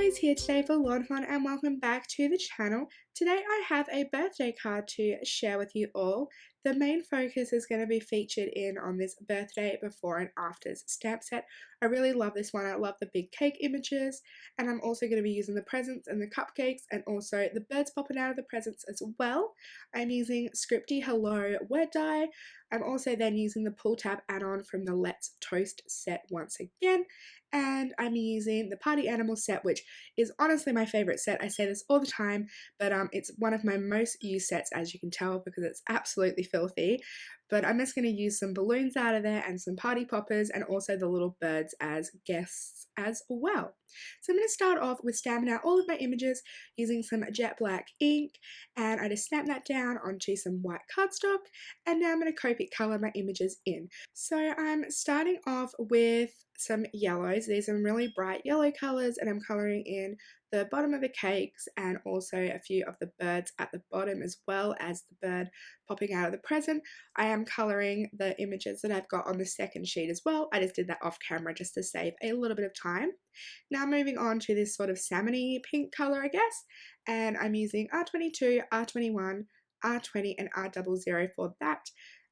Chloe's here today for lawnfawn and welcome back to the channel. Today I have a birthday card to share with you all. The main focus is going to be featured in on this birthday before and afters stamp set. I really love this one. I love the big cake images, and I'm also going to be using the presents and the cupcakes and also the birds popping out of the presents as well. I'm using Scripty Hello word die. I'm also then using the pull tab add-on from the Let's Toast set once again, and I'm using the Party Animal set, which is honestly my favorite set. I say this all the time, but it's one of my most used sets, as you can tell, because it's absolutely filthy. But I'm just going to use some balloons out of there and some party poppers and also the little birds as guests as well. So I'm going to start off with stamping out all of my images using some jet black ink, and I just stamp that down onto some white cardstock, and now I'm going to Copic color my images in. So I'm starting off with some yellows. These are really bright yellow colors, and I'm coloring in the bottom of the cakes and also a few of the birds at the bottom, as well as the bird popping out of the present. I am coloring the images that I've got on the second sheet as well. I just did that off camera just to save a little bit of time. Now moving on to this sort of salmony pink color, I guess, and I'm using R22, R21, R20 and R00 for that.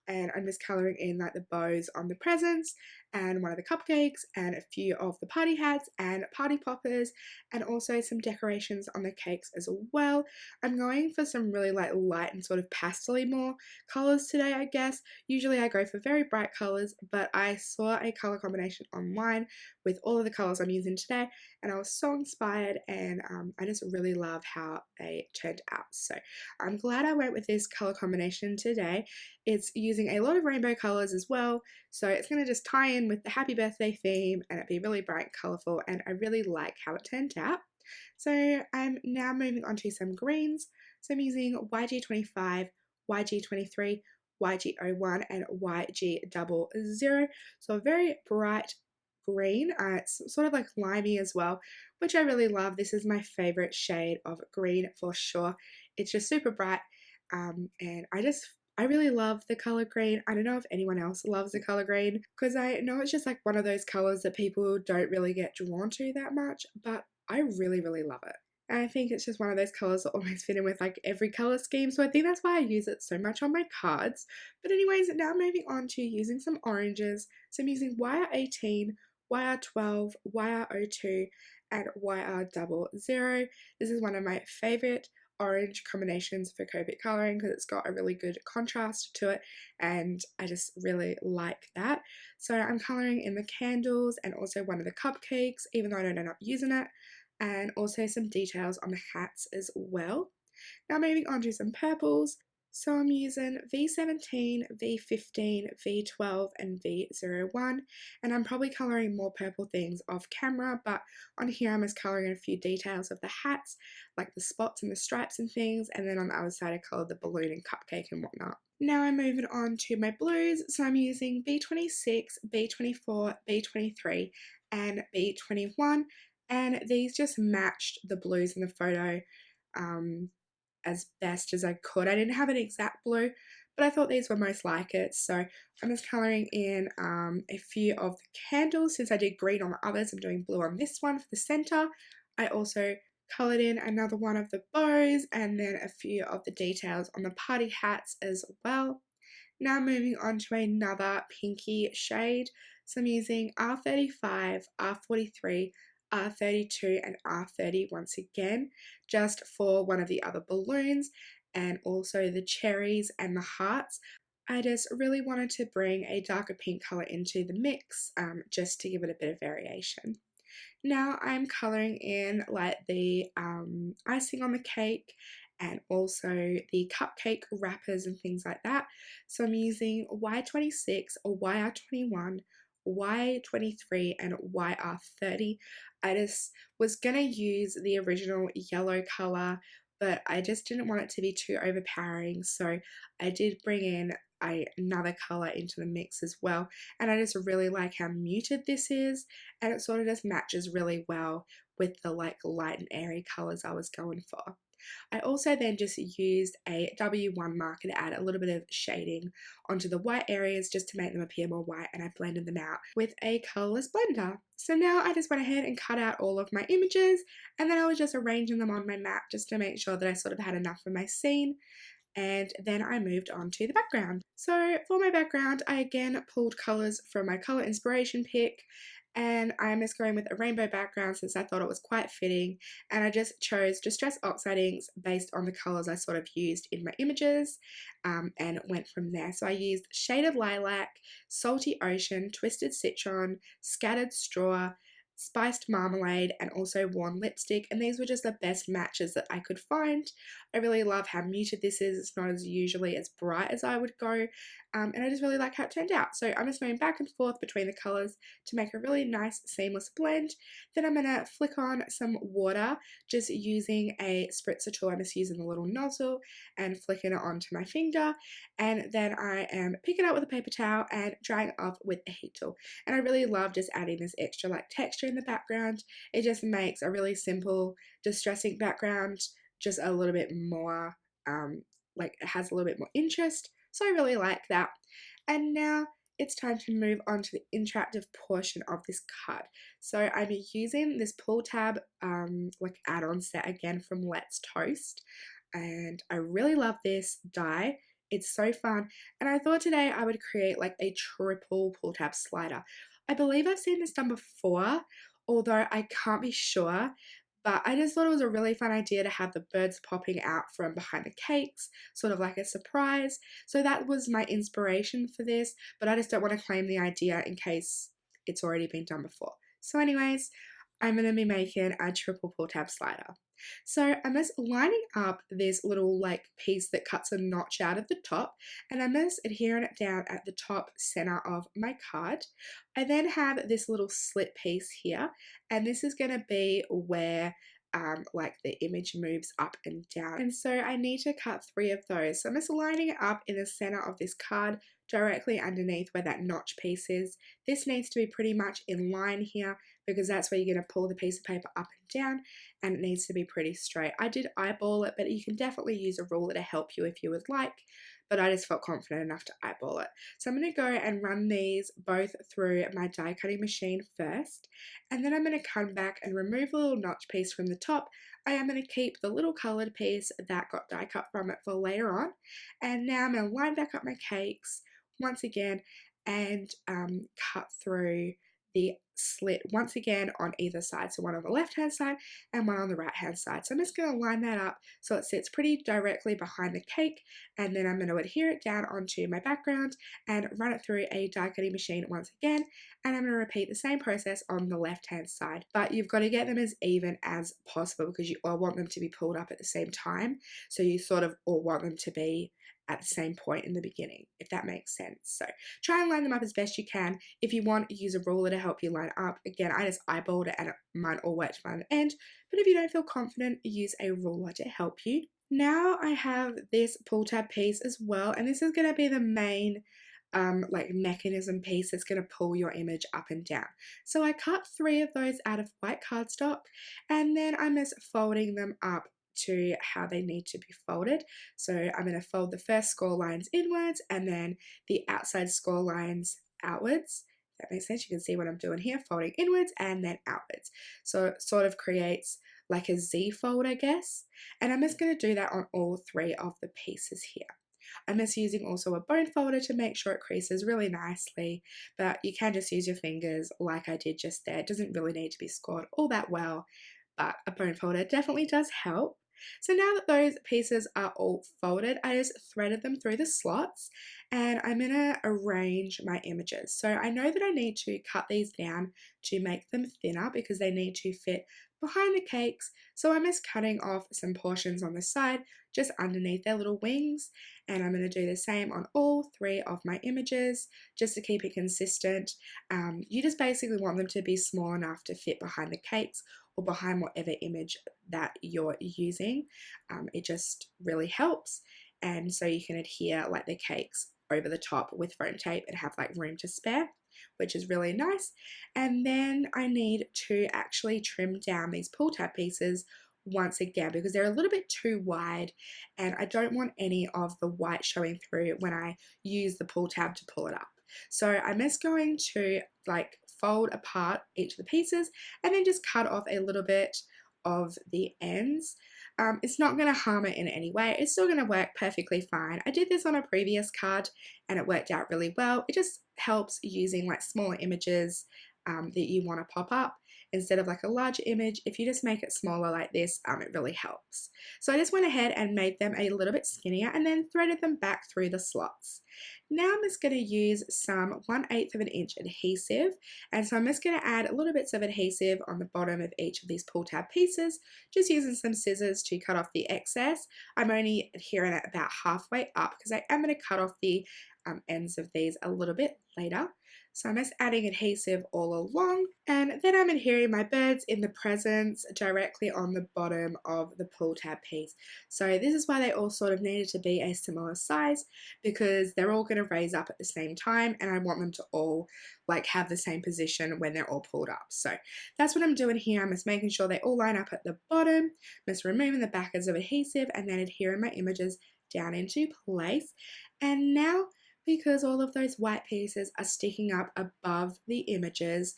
And I'm just colouring in like the bows on the presents and one of the cupcakes and a few of the party hats and party poppers and also some decorations on the cakes as well. I'm going for some really like light and sort of pastel-y more colours today, I guess. Usually I go for very bright colours, but I saw a colour combination online with all of the colours I'm using today, and I was so inspired, and I just really love how they turned out. So I'm glad I went with this colour combination today. It's using a lot of rainbow colours as well, so it's going to just tie in with the happy birthday theme and it'd be really bright and colourful, and I really like how it turned out. So I'm now moving on to some greens. So I'm using YG25, YG23, YG01 and YG00. So a very bright green. It's sort of like limey as well, which I really love. This is my favorite shade of green for sure. It's just super bright, and I really love the color green. I don't know if anyone else loves the color green, because I know it's just like one of those colors that people don't really get drawn to that much, but I really, really love it. And I think it's just one of those colors that almost fit in with like every color scheme, so I think that's why I use it so much on my cards. But anyways, now moving on to using some oranges. So I'm using YR18, YR12, YR02 and YR00. This is one of my favorite orange combinations for Copic colouring because it's got a really good contrast to it, and I just really like that. So I'm colouring in the candles and also one of the cupcakes, even though I don't end up using it, and also some details on the hats as well. Now moving on to some purples. So I'm using V17, V15, V12 and V01, and I'm probably colouring more purple things off camera, but on here I'm just colouring a few details of the hats, like the spots and the stripes and things, and then on the other side I coloured the balloon and cupcake and whatnot. Now I'm moving on to my blues, so I'm using B26, B24, B23 and B21, and these just matched the blues in the photo as best as I could. I didn't have an exact blue, but I thought these were most like it, so I'm just colouring in a few of the candles. Since I did green on the others, I'm doing blue on this one for the centre. I also coloured in another one of the bows and then a few of the details on the party hats as well. Now moving on to another pinky shade. So I'm using R35, R43, R32 and R30 once again, just for one of the other balloons and also the cherries and the hearts. I just really wanted to bring a darker pink colour into the mix, just to give it a bit of variation. Now I'm colouring in like the icing on the cake and also the cupcake wrappers and things like that. So I'm using Y26 or YR21, Y23 and YR30. I just was going to use the original yellow colour, but I just didn't want it to be too overpowering, so I did bring in another colour into the mix as well, and I just really like how muted this is, and it sort of just matches really well with the like light and airy colours I was going for. I also then just used a W1 marker to add a little bit of shading onto the white areas just to make them appear more white, and I blended them out with a colourless blender. So now I just went ahead and cut out all of my images, and then I was just arranging them on my map just to make sure that I sort of had enough for my scene. And then I moved on to the background. So for my background, I again pulled colours from my colour inspiration pick, and I'm just going with a rainbow background since I thought it was quite fitting, and I just chose Distress Oxide inks based on the colours I sort of used in my images, and went from there. So I used Shaded Lilac, Salty Ocean, Twisted Citron, Scattered Straw, Spiced Marmalade, and also Worn Lipstick, and these were just the best matches that I could find. I really love how muted this is. It's not as usually as bright as I would go, and I just really like how it turned out. So I'm just going back and forth between the colours to make a really nice seamless blend. Then I'm going to flick on some water just using a spritzer tool. I'm just using the little nozzle and flicking it onto my finger, and then I am picking it up with a paper towel and drying it off with a heat tool. And I really love just adding this extra like texture in the background. It just makes a really simple distressing background just a little bit more like it has a little bit more interest, so I really like that. And now it's time to move on to the interactive portion of this card. So I'm using this pull tab like add-on set again from Let's Toast, and I really love this die. It's so fun, and I thought today I would create like a triple pull tab slider. I believe I've seen this done before, although I can't be sure, but I just thought it was a really fun idea to have the birds popping out from behind the cakes, sort of like a surprise. So that was my inspiration for this, but I just don't want to claim the idea in case it's already been done before. So anyways, I'm going to be making a triple pull tab slider. So I'm just lining up this little like piece that cuts a notch out of the top, and I'm just adhering it down at the top center of my card. I then have this little slit piece here, and this is going to be where like the image moves up and down, and so I need to cut 3 of those. So I'm just lining it up in the center of this card directly underneath where that notch piece is. This needs to be pretty much in line here because that's where you're going to pull the piece of paper up and down, and it needs to be pretty straight. I did eyeball it, but you can definitely use a ruler to help you if you would like, but I just felt confident enough to eyeball it. So I'm going to go and run these both through my die cutting machine first, and then I'm going to come back and remove the little notch piece from the top. I am going to keep the little coloured piece that got die cut from it for later on, and now I'm going to line back up my cakes once again and cut through the slit once again on either side, so one on the left hand side and one on the right hand side. So I'm just going to line that up so it sits pretty directly behind the cake, and then I'm going to adhere it down onto my background and run it through a die cutting machine once again, and I'm going to repeat the same process on the left hand side. But you've got to get them as even as possible because you all want them to be pulled up at the same time, so you sort of all want them to be at the same point in the beginning, if that makes sense. So try and line them up as best you can. If you want, use a ruler to help you line up. Again, I just eyeballed it and mine all worked fine at the end, but if you don't feel confident, use a ruler to help you. Now I have this pull tab piece as well, and this is going to be the main like mechanism piece that's going to pull your image up and down. So I cut 3 of those out of white cardstock, and then I'm just folding them up to how they need to be folded. So I'm going to fold the first score lines inwards and then the outside score lines outwards. If that makes sense. You can see what I'm doing here, folding inwards and then outwards. So it sort of creates like a Z fold, I guess. And I'm just going to do that on all 3 of the pieces here. I'm just using also a bone folder to make sure it creases really nicely, but you can just use your fingers like I did just there. It doesn't really need to be scored all that well, but a bone folder definitely does help. So now that those pieces are all folded, I just threaded them through the slots, and I'm going to arrange my images. So I know that I need to cut these down to make them thinner because they need to fit behind the cakes. So I'm just cutting off some portions on the side just underneath their little wings, and I'm going to do the same on all 3 of my images just to keep it consistent. You just basically want them to be small enough to fit behind the cakes or behind whatever image that you're using. It just really helps, and so you can adhere like the cakes over the top with foam tape and have like room to spare, which is really nice. And then I need to actually trim down these pull tab pieces once again because they're a little bit too wide and I don't want any of the white showing through when I use the pull tab to pull it up. So I'm just going to like fold apart each of the pieces and then just cut off a little bit of the ends. It's not going to harm it in any way. It's still going to work perfectly fine. I did this on a previous card and it worked out really well. It just helps using like smaller images that you want to pop up instead of like a large image. If you just make it smaller like this, it really helps. So I just went ahead and made them a little bit skinnier and then threaded them back through the slots. Now I'm just going to use some 1/8 of an inch adhesive, and so I'm just going to add little bits of adhesive on the bottom of each of these pull tab pieces, just using some scissors to cut off the excess. I'm only adhering it about halfway up because I am going to cut off the ends of these a little bit later. So I'm just adding adhesive all along, and then I'm adhering my birds in the presents directly on the bottom of the pull tab piece. So this is why they all sort of needed to be a similar size, because they're all going to raise up at the same time and I want them to all like have the same position when they're all pulled up. So that's what I'm doing here. I'm just making sure they all line up at the bottom. I'm just removing the backers of adhesive and then adhering my images down into place. And now, because all of those white pieces are sticking up above the images,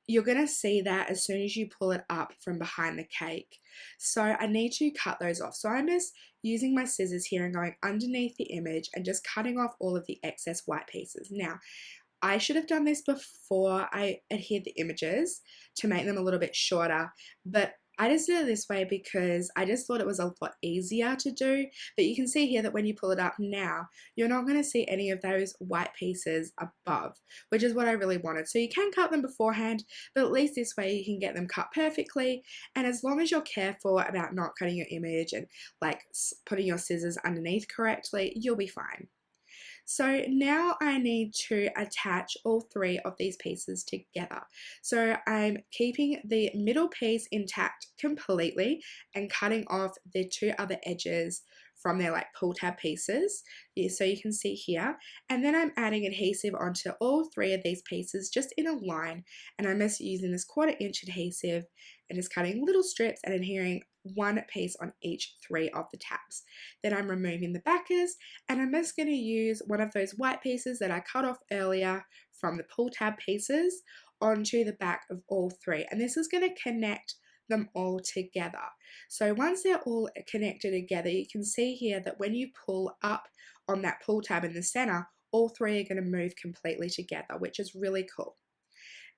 you're going to see that as soon as you pull it up from behind the cake. So I need to cut those off. So I'm just using my scissors here and going underneath the image and just cutting off all of the excess white pieces. Now, I should have done this before I adhered the images to make them a little bit shorter, but I just did it this way because I just thought it was a lot easier to do. But you can see here that when you pull it up now, you're not going to see any of those white pieces above, which is what I really wanted. So you can cut them beforehand, but at least this way you can get them cut perfectly. And as long as you're careful about not cutting your image and like putting your scissors underneath correctly, you'll be fine. So now I need to attach all three of these pieces together. So I'm keeping the middle piece intact completely and cutting off the two other edges from their like pull tab pieces. Yeah, so you can see here. And then I'm adding adhesive onto all three of these pieces just in a line. And I'm just using this 1/4 inch adhesive and just cutting little strips and adhering one piece on each three of the tabs. Then I'm removing the backers and I'm just going to use one of those white pieces that I cut off earlier from the pull tab pieces onto the back of all three. And this is going to connect them all together. So once they're all connected together, you can see here that when you pull up on that pull tab in the center, all three are going to move completely together, which is really cool.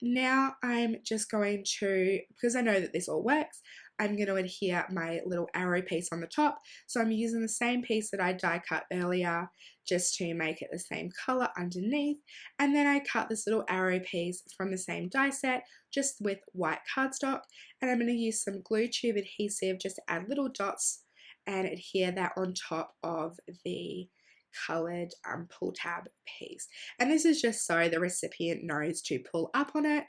Now I'm just going to, because I know that this all works, I'm going to adhere my little arrow piece on the top. So I'm using the same piece that I die cut earlier just to make it the same color underneath. And then I cut this little arrow piece from the same die set just with white cardstock. And I'm going to use some glue tube adhesive just to add little dots and adhere that on top of the colored pull tab piece. And this is just so the recipient knows to pull up on it.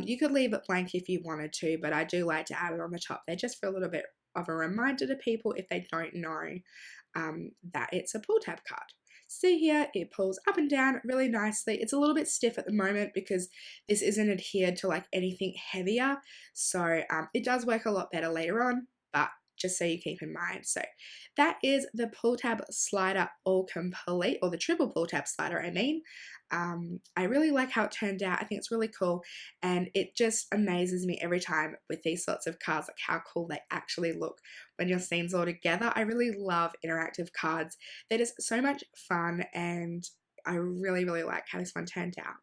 You could leave it blank if you wanted to, but I do like to add it on the top there just for a little bit of a reminder to people if they don't know that it's a pull tab card. See here, it pulls up and down really nicely. It's a little bit stiff at the moment because this isn't adhered to like anything heavier. So it does work a lot better later on, but just so you keep in mind. So that is the pull tab slider all complete, or the triple pull tab slider I mean. I really like how it turned out. I think it's really cool, and it just amazes me every time with these sorts of cards, like how cool they actually look when your scene's all together. I really love interactive cards. They're just so much fun, and I really, really like how this one turned out.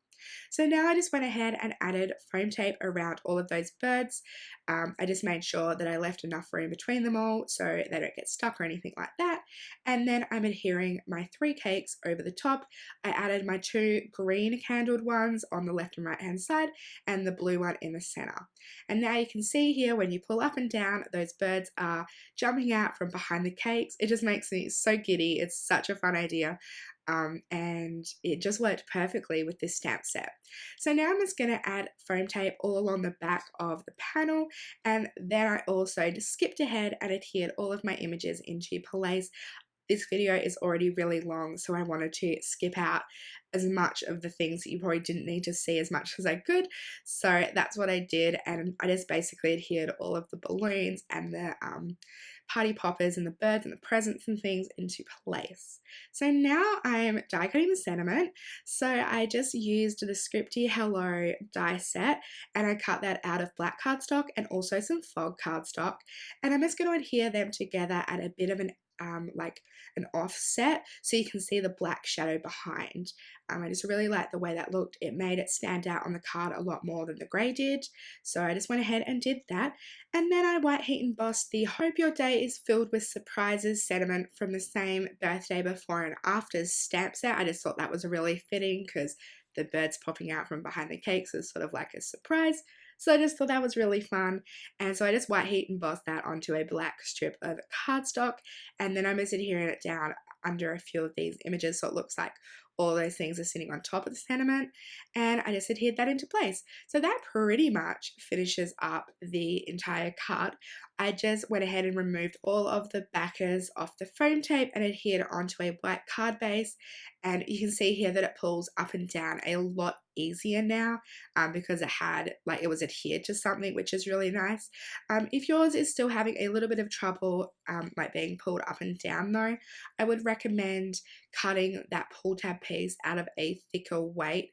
So now I just went ahead and added foam tape around all of those birds. I just made sure that I left enough room between them all so they don't get stuck or anything like that. And then I'm adhering my 3 cakes over the top. I added my 2 green candled ones on the left and right hand side and the blue one in the center. And now you can see here when you pull up and down, those birds are jumping out from behind the cakes. It just makes me so giddy. It's such a fun idea. And it just worked perfectly with this stamp set. So now I'm just going to add foam tape all along the back of the panel, and then I also just skipped ahead and adhered all of my images into place. this video is already really long, so I wanted to skip out as much of the things that you probably didn't need to see as much as I could. So that's what I did, and I just basically adhered all of the balloons and the party poppers and the birds and the presents and things into place. So now I'm die cutting the sentiment. So I just used the Scripty Hello die set, and I cut that out of black cardstock and also some fog cardstock, and I'm just going to adhere them together at a bit of an like an offset so you can see the black shadow behind. I just really like the way that looked. It made it stand out on the card a lot more than the grey did, so I just went ahead and did that. And then I white heat embossed the "Hope your day is filled with surprises" sentiment from the same birthday before and afters stamp set. I just thought that was really fitting because the birds popping out from behind the cakes is sort of like a surprise. So I just thought that was really fun, and so I just white heat embossed that onto a black strip of cardstock, and then I'm just adhering it down under a few of these images so it looks like all those things are sitting on top of the sentiment, and I just adhered that into place. So that pretty much finishes up the entire card. I just went ahead and removed all of the backers off the foam tape and adhered it onto a white card base, and you can see here that it pulls up and down a lot easier now because it was adhered to something, which is really nice. If yours is still having a little bit of trouble like being pulled up and down though, I would recommend cutting that pull tab piece out of a thicker weight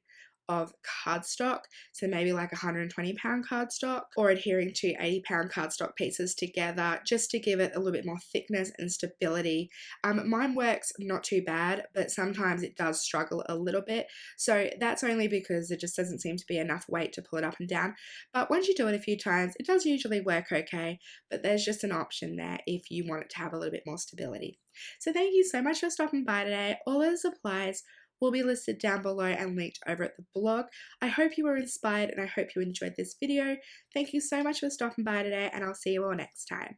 of cardstock, so maybe like 120-pound cardstock, or adhering to 80-pound cardstock pieces together just to give it a little bit more thickness and stability. Mine works not too bad, but sometimes it does struggle a little bit, so that's only because there just doesn't seem to be enough weight to pull it up and down. But once you do it a few times, it does usually work okay, but there's just an option there if you want it to have a little bit more stability. So thank you so much for stopping by today. All of the supplies will be listed down below and linked over at the blog. I hope you were inspired and I hope you enjoyed this video. Thank you so much for stopping by today, and I'll see you all next time.